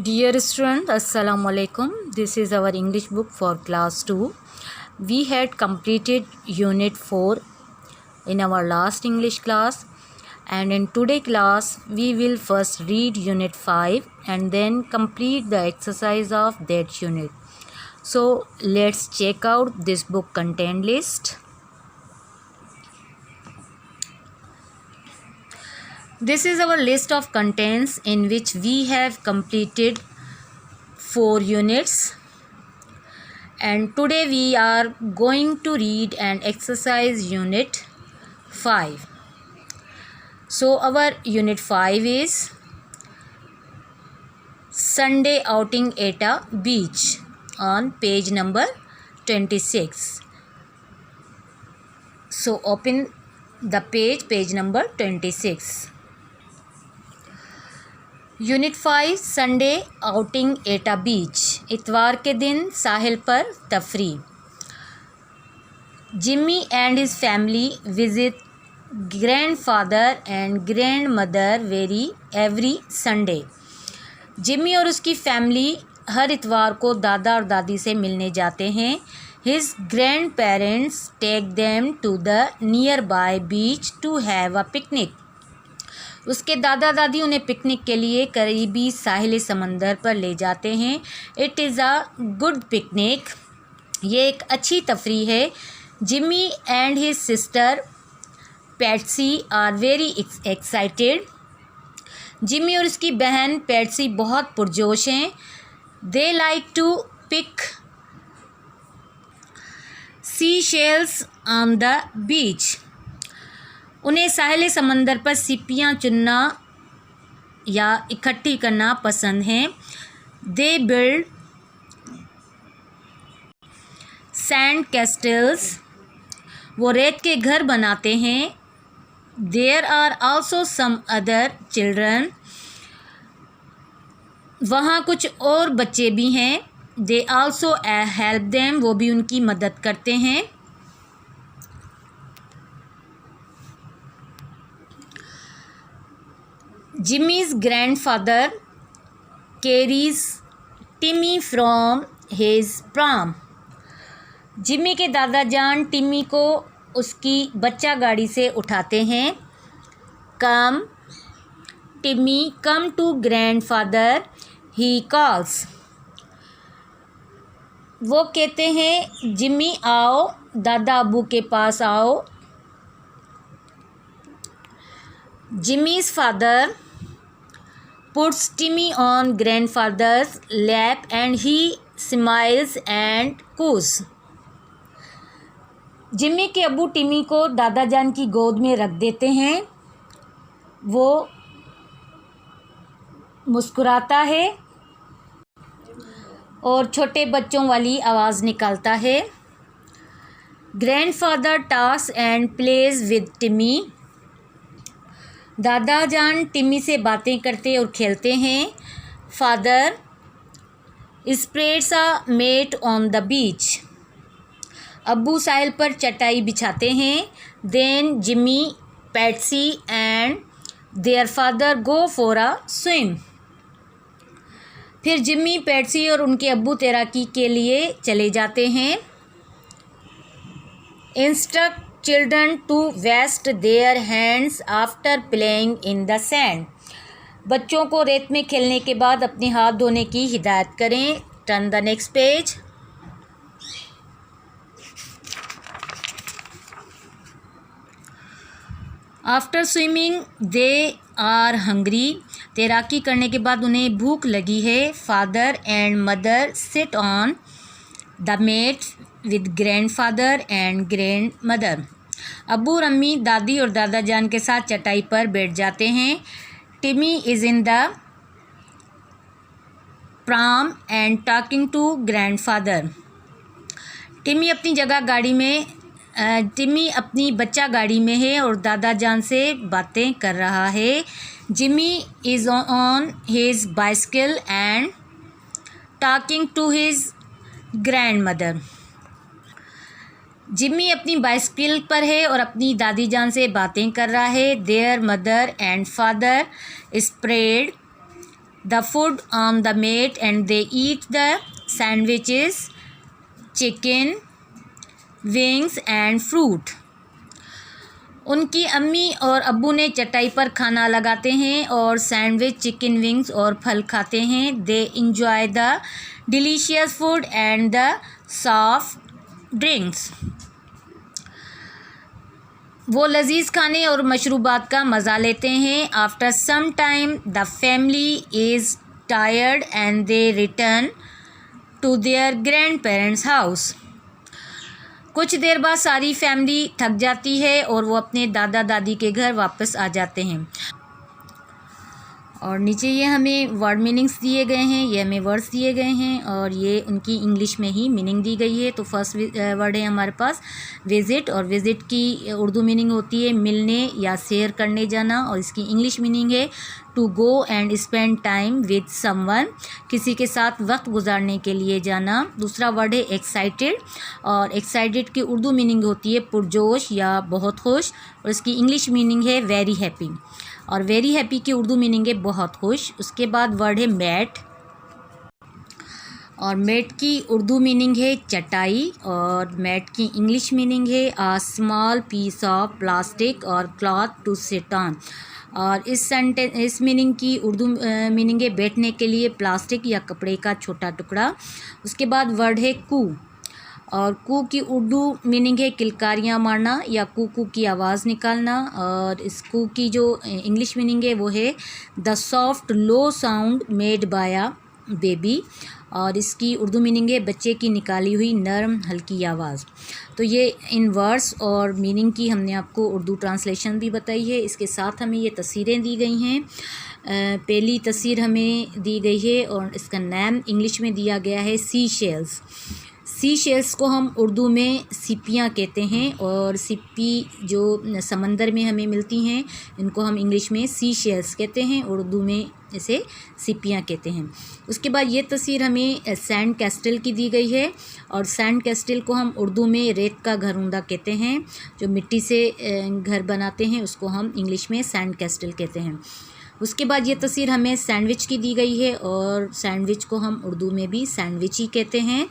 Dear student, Assalamu alaikum. This is our English book for class 2. We had completed unit 4 in our last English class, and in today class we will first read unit 5 and then complete the exercise of that unit. So let's check out this book content list. This is our list of contents in which we have completed 4 units, and today we are going to read and exercise unit 5. So our unit 5 is Sunday outing at a beach on page number 26. So open the page number 26. Unit 5 Sunday outing at a beach, इतवार के दिन साहिल पर तफरी. Jimmy and his family visit grandfather and grandmother every Sunday. Jimmy और उसकी family हर इतवार को दादा और दादी से मिलने जाते हैं. His grandparents take them to the nearby beach to have a picnic. उसके दादा दादी उन्हें पिकनिक के लिए करीबी साहिल समंदर पर ले जाते हैं. It is a good picnic. ये एक अच्छी तफरी है. Jimmy and his sister Patsy are very excited. Jimmy और उसकी बहन पैट्सी बहुत पुरजोश हैं. They like to pick seashells on the beach. उन्हें साहिल समंदर पर सीपियाँ चुनना या इकट्ठी करना पसंद है. They build sand castles. वो रेत के घर बनाते हैं. There are also some other children. वहाँ कुछ और बच्चे भी हैं. They also help them. वो भी उनकी मदद करते हैं. Jimmy's grandfather carries Timmy from his pram. Jimmy के दादा जान टिमी को उसकी बच्चा गाड़ी से उठाते हैं. Come Timmy come to grandfather he calls. वो कहते हैं जिमी आओ, दादा अबू के पास आओ. Jimmy's father puts Timmy on grandfather's lap and he smiles and coos. Jimmy के अब्बू टिमी को दादा जान की गोद में रख देते हैं. वो मुस्कुराता है और छोटे बच्चों वाली आवाज़ निकालता है. Grandfather talks and plays with Timmy. दादा जान टिमी से बातें करते और खेलते हैं. Father spreads a mat on the beach. अब्बू साहिल पर चटाई बिछाते हैं. Then Jimmy Patsy and their father go for a swim. फिर जिमी पैट्सी और उनके अब्बू तैराकी के लिए चले जाते हैं. Instruct children to wash their hands after playing in the sand. बच्चों को रेत में खेलने के बाद अपने हाथ धोने की हिदायत करें. Turn the next page. After swimming they are hungry. तैराकी करने के बाद उन्हें भूख लगी है. Father and mother sit on the mat with grandfather and grandmother. अब्बू और अम्मी दादी और दादा जान के साथ चटाई पर बैठ जाते हैं. Timmy is in the pram and talking to grandfather. Timmy अपनी बच्चा गाड़ी में है और दादा जान से बातें कर रहा है. Jimmy is on his bicycle and talking to his grandmother. Jimmy अपनी बाइसिकल पर है और अपनी दादी जान से बातें कर रहा है. Their mother and father spread the food on the mat and they eat the sandwiches, chicken, wings and fruit. उनकी अम्मी और अब्बू ने चटाई पर खाना लगाते हैं और सैंडविच, चिकन विंग्स और फल खाते हैं। They enjoy the delicious food and the soft drinks. वो लजीज खाने और मशरूबात का मज़ा लेते हैं। After some time the family is tired and they return to their grandparents house. कुछ देर बाद सारी फैमिली थक जाती है और वो अपने दादा दादी के घर वापस आ जाते हैं। और नीचे ये हमें वर्ड मीनिंग्स दिए गए हैं, ये हमें वर्ड्स दिए गए हैं और ये उनकी इंग्लिश में ही मीनिंग दी गई है। तो फर्स्ट वर्ड है हमारे पास विज़िट, और विज़िट की उर्दू मीनिंग होती है मिलने या शेयर करने जाना, और इसकी इंग्लिश मीनिंग है to go and spend time with someone, किसी के साथ वक्त गुजारने के लिए जाना। दूसरा वर्ड है एक्साइटेड, और एक्साइटेड की उर्दू मीनिंग होती है पुरजोश या बहुत खुश, और इसकी इंग्लिश मीनिंग है वेरी हैप्पी, और वेरी हैप्पी की उर्दू मीनिंग है बहुत खुश। उसके बाद वर्ड है मैट, और मैट की उर्दू मीनिंग है चटाई, और मैट की इंग्लिश मीनिंग है a small piece of plastic और क्लॉथ टू सिट ऑन। और इस मीनिंग की उर्दू मीनिंग है बैठने के लिए प्लास्टिक या कपड़े का छोटा टुकड़ा। उसके बाद वर्ड है कू, और कू की उर्दू मीनिंग है किलकारियाँ मारना या कू कू की आवाज़ निकालना, और इस कू की जो इंग्लिश मीनिंग है वो है the soft low sound made by a baby, और इसकी उर्दू मीनिंग है बच्चे की निकाली हुई नरम हल्की आवाज़। तो ये इन वर्ड्स और मीनिंग की हमने आपको उर्दू ट्रांसलेशन भी बताई है। इसके साथ हमें ये तस्वीरें दी गई हैं। पहली तस्वीर हमें दी गई है और इसका नाम इंग्लिश में दिया गया है सी शेल्स। सी शेल्स को हम उर्दू में सिपियाँ कहते हैं, और सिप्पी जो समंदर में हमें मिलती हैं इनको हम इंग्लिश में सी शेल्स कहते हैं, उर्दू में इसे सिपियाँ कहते हैं। उसके बाद ये तस्वीर हमें सैंड कैस्टल की दी गई है, और सैंड कैस्टल को हम उर्दू में रेत का घरौंदा कहते हैं। जो मिट्टी से घर बनाते हैं उसको हम इंग्लिश में सैंड कैस्टल कहते हैं। उसके बाद ये तस्वीर हमें सैंडविच की दी गई है, और सैंडविच को हम उर्दू में भी सैंडविच ही कहते हैं।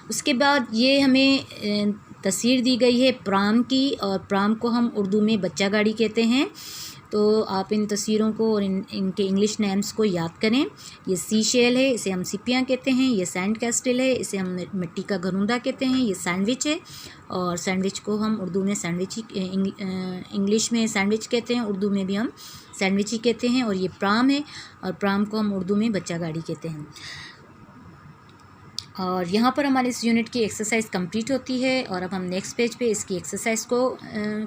उसके बाद ये हमें तस्वीर दी गई है प्राम की, और प्राम को हम उर्दू में बच्चा गाड़ी कहते हैं। तो आप इन तस्वीरों को और इनके इंग्लिश नेम्स को याद करें। ये सी शेल है, इसे हम सिपियाँ कहते हैं। ये सैंड कैस्टल है, इसे हम मिट्टी का घरौंदा कहते हैं। ये सैंडविच है, और सैंडविच को हम उर्दू में सैंडविच ही इंग्लिश में सैंडविच कहते हैं, उर्दू में भी हम सैंडविच ही कहते हैं। और ये प्राम है, और प्राम को हम उर्दू में बच्चा गाड़ी कहते हैं। और यहाँ पर हमारे इस यूनिट की एक्सरसाइज कंप्लीट होती है, और अब हम नेक्स्ट पेज पे इसकी एक्सरसाइज को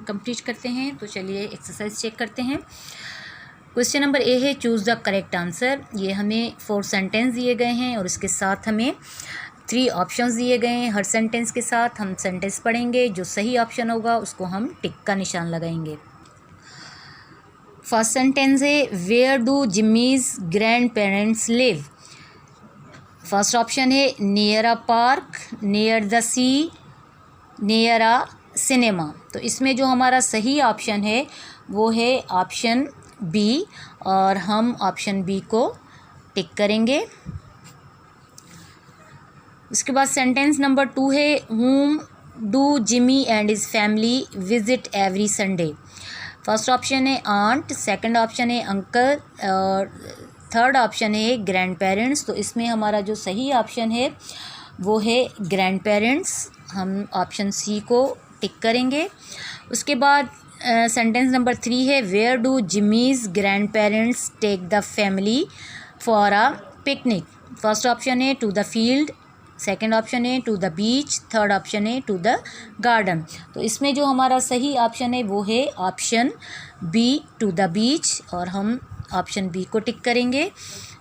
कंप्लीट करते हैं। तो चलिए एक्सरसाइज चेक करते हैं। क्वेश्चन नंबर ए है चूज़ द करेक्ट आंसर। ये हमें 4 सेंटेंस दिए गए हैं और इसके साथ हमें 3 ऑप्शंस दिए गए हैं। हर सेंटेंस के साथ हम सेंटेंस पढ़ेंगे, जो सही ऑप्शन होगा उसको हम टिक का निशान लगाएंगे। फर्स्ट सेंटेंस है where do Jimmy's grandparents live. First option है near a park, near the sea, near a cinema. तो इसमें जो हमारा सही ऑप्शन है वो है ऑप्शन बी, और हम ऑप्शन बी को टिक करेंगे। उसके बाद सेंटेंस नंबर 2 है whom do Jimmy and his family visit every Sunday। First option है आंट, सेकंड ऑप्शन है अंकल, और थर्ड ऑप्शन है ग्रैंड पेरेंट्स। तो इसमें हमारा जो सही ऑप्शन है वो है ग्रैंड पेरेंट्स। हम ऑप्शन सी को टिक करेंगे। उसके बाद सेंटेंस नंबर 3 है where do Jimmy's grandparents take the family for a picnic. First option है to the field, second option है to the beach, third option है टू द गार्डन। तो इसमें जो हमारा सही ऑप्शन है वो है option B to the beach, और हम ऑप्शन बी को टिक करेंगे।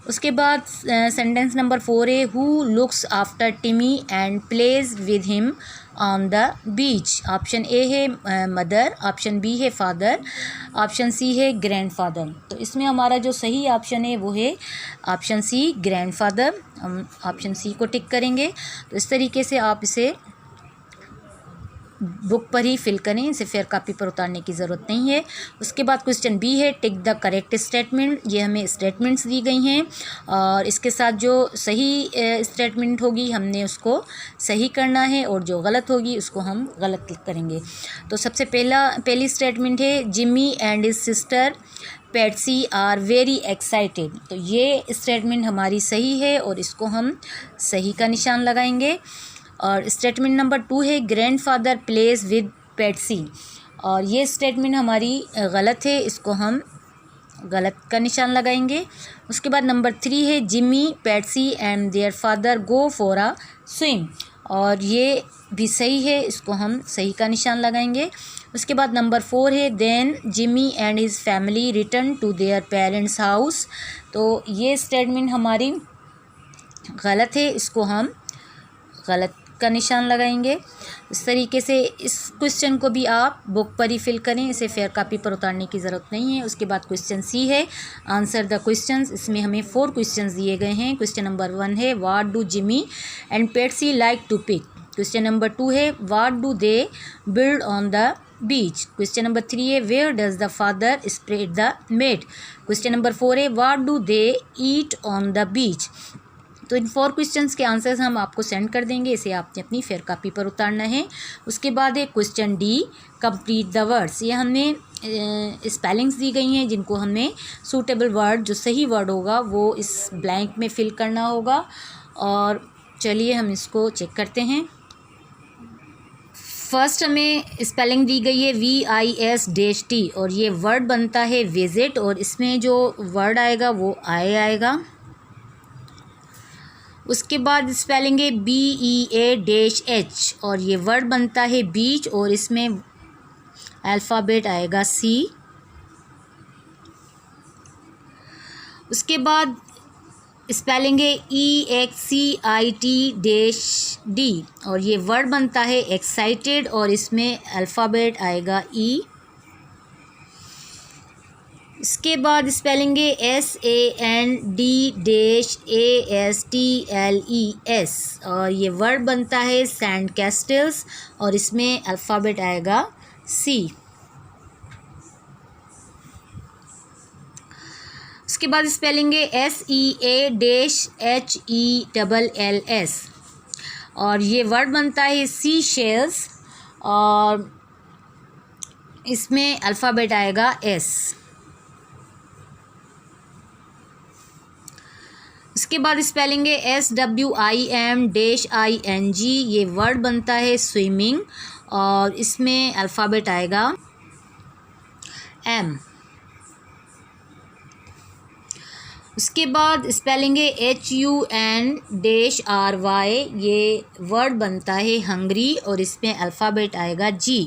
उसके बाद सेंटेंस नंबर 4 है who looks after Timmy and plays with him on the beach. Option A है मदर, ऑप्शन बी है फादर, ऑप्शन सी है ग्रैंडफादर। तो इसमें हमारा जो सही ऑप्शन है वो है ऑप्शन सी ग्रैंडफादर। हम ऑप्शन सी को टिक करेंगे। तो इस तरीके से आप इसे बुक पर ही फिल करें, इसे फेयर कॉपी पर उतारने की ज़रूरत नहीं है। उसके बाद क्वेश्चन बी है टिक द करेक्ट स्टेटमेंट। ये हमें स्टेटमेंट्स दी गई हैं और इसके साथ जो सही स्टेटमेंट होगी हमने उसको सही करना है और जो गलत होगी उसको हम गलत करेंगे। तो सबसे पहली स्टेटमेंट है Jimmy and his sister Patsy are very excited. तो ये स्टेटमेंट हमारी सही है और इसको हम सही का निशान लगाएंगे। और स्टेटमेंट नंबर 2 है ग्रैंडफादर प्लेज विद पैट्सी, और ये स्टेटमेंट हमारी गलत है, इसको हम गलत का निशान लगाएंगे। उसके बाद नंबर 3 है Jimmy Patsy and their father go for a swim, और ये भी सही है, इसको हम सही का निशान लगाएंगे। उसके बाद नंबर 4 है then Jimmy and his family return to their parents house. तो ये स्टेटमेंट हमारी गलत है, इसको हम गलत का निशान लगाएंगे। इस तरीके से इस क्वेश्चन को भी आप बुक पर ही फिल करें, इसे फेयर कॉपी पर उतारने की ज़रूरत नहीं है। उसके बाद क्वेश्चन सी है आंसर द क्वेश्चंस। इसमें हमें 4 क्वेश्चंस दिए गए हैं। क्वेश्चन नंबर 1 है what do Jimmy and Patsy like to pick. Question number 2 है what do they build on the beach. Question number 3 है where does the father spread the mat. Question number 4 है what do they eat on the beach. तो इन 4 questions के answers हम आपको send कर देंगे, इसे आपने अपनी फेयर कॉपी पर उतारना है। उसके बाद है question D complete the words. ये हमें स्पेलिंग्स दी गई हैं जिनको हमें सूटेबल वर्ड, जो सही वर्ड होगा वो इस ब्लैंक में फिल करना होगा। और चलिए हम इसको चेक करते हैं। फर्स्ट हमें स्पेलिंग दी गई है VIS-T और ये वर्ड बनता है विजिट, और इसमें जो वर्ड आएगा वो आएगा। उसके बाद स्पेलिंग है BEA-H और ये वर्ड बनता है बीच, और इसमें अल्फ़ाबेट आएगा C। उसके बाद स्पेलिंग है EXCIT-D और ये वर्ड बनता है एक्साइटेड, और इसमें अल्फ़ाबेट आएगा E। इसके बाद स्पेलिंग है SAND-ASTLES और ये वर्ड बनता है सैंड कैस्टल्स, और इसमें अल्फ़ाबेट आएगा C। उसके बाद स्पेलिंग है SEA-HELLS और ये वर्ड बनता है सी शेल्स, और इसमें अल्फ़ाबेट आएगा S। इसके बाद स्पेलिंग है SWIM-ING, ये वर्ड बनता है स्विमिंग, और इसमें अल्फ़ाबेट आएगा M। उसके बाद स्पेलिंग है HUN-RY, ये वर्ड बनता है हंगरी, और इसमें अल्फ़ाबेट आएगा G।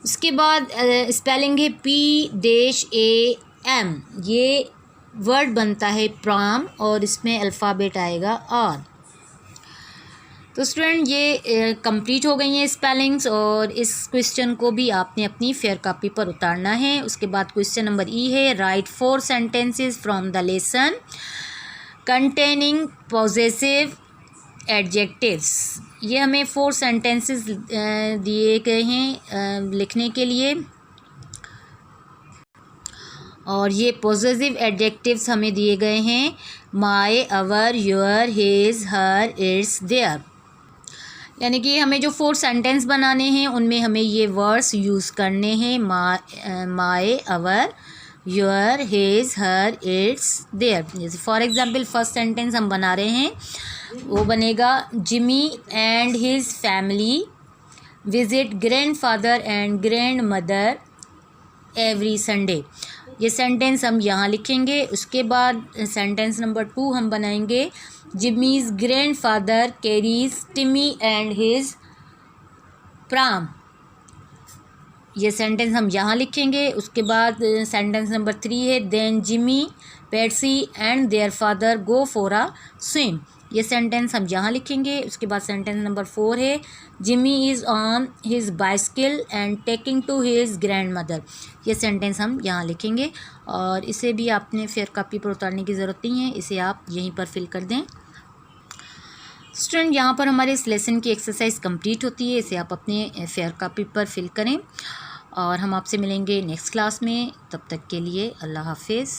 उसके बाद स्पेलिंग है PAM, ये वर्ड बनता है प्राम, और इसमें अल्फ़ाबेट आएगा R। तो स्टूडेंट ये कंप्लीट हो गई हैं स्पेलिंग्स, और इस क्वेश्चन को भी आपने अपनी फेयर कॉपी पर उतारना है। उसके बाद क्वेश्चन नंबर E है right 4 sentences from the lesson containing possessive adjectives. ये हमें 4 सेंटेंसेस दिए गए हैं लिखने के लिए, और ये पॉजेसिव एडजेक्टिव्स हमें दिए गए हैं my, our, your, his, her, its, their. यानी कि हमें जो 4 सेंटेंस बनाने हैं उनमें हमें ये वर्ड्स यूज़ करने हैं my, our, your, his, her, its, their. जैसे फॉर एग्जांपल फर्स्ट सेंटेंस हम बना रहे हैं, वो बनेगा Jimmy and his family visit grandfather and grandmother every Sunday. ये सेंटेंस हम यहाँ लिखेंगे। उसके बाद सेंटेंस नंबर 2 हम बनाएंगे जिमीज़ ग्रैंडफादर कैरीज टिमी एंड हिज प्राम। ये सेंटेंस हम यहाँ लिखेंगे। उसके बाद सेंटेंस नंबर 3 है then Jimmy, Patsy and their father go for a swim. ये सेंटेंस हम यहाँ लिखेंगे। उसके बाद सेंटेंस नंबर 4 है Jimmy is on his bicycle and taking to his grandmother. ये सेंटेंस हम यहाँ लिखेंगे, और इसे भी आपने फेयर कॉपी पर उतारने की ज़रूरत नहीं है, इसे आप यहीं पर फिल कर दें। स्टूडेंट, यहाँ पर हमारे इस लेसन की एक्सरसाइज कंप्लीट होती है। इसे आप अपने फेयर कॉपी पर फिल करें और हम आपसे मिलेंगे नेक्स्ट क्लास में। तब तक के लिए अल्लाह हाफिज़।